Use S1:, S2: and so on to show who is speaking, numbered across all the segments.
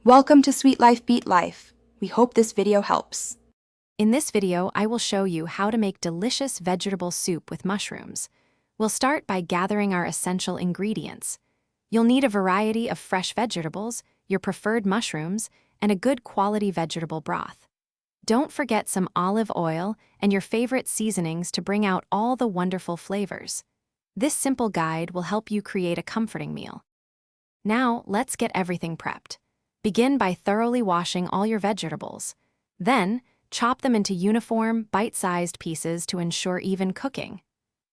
S1: Welcome to Sweet Life Beat Life. We hope this video helps.
S2: In this video, I will show you how to make delicious vegetable soup with mushrooms. We'll start by gathering our essential ingredients. You'll need a variety of fresh vegetables, your preferred mushrooms, and a good quality vegetable broth. Don't forget some olive oil and your favorite seasonings to bring out all the wonderful flavors. This simple guide will help you create a comforting meal. Now, let's get everything prepped. Begin by thoroughly washing all your vegetables. Then, chop them into uniform, bite-sized pieces to ensure even cooking.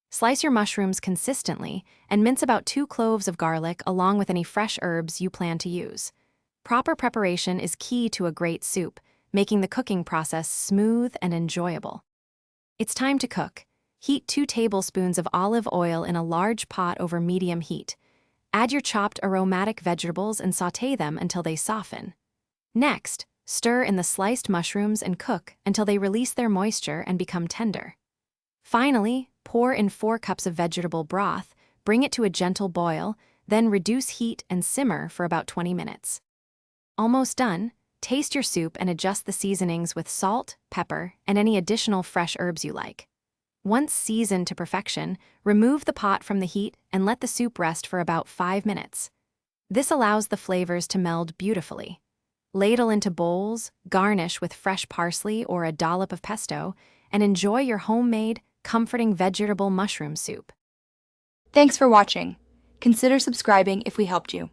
S2: Slice your mushrooms consistently and mince about 2 cloves of garlic along with any fresh herbs you plan to use. Proper preparation is key to a great soup, making the cooking process smooth and enjoyable. It's time to cook. Heat 2 tablespoons of olive oil in a large pot over medium heat. Add your chopped aromatic vegetables and sauté them until they soften. Next, stir in the sliced mushrooms and cook until they release their moisture and become tender. Finally, pour in 4 cups of vegetable broth, bring it to a gentle boil, then reduce heat and simmer for about 20 minutes. Almost done, taste your soup and adjust the seasonings with salt, pepper, and any additional fresh herbs you like. Once seasoned to perfection, remove the pot from the heat and let the soup rest for about 5 minutes. This allows the flavors to meld beautifully. Ladle into bowls, garnish with fresh parsley or a dollop of pesto, and enjoy your homemade, comforting vegetable mushroom soup.
S1: Thanks for watching. Consider subscribing if we helped you.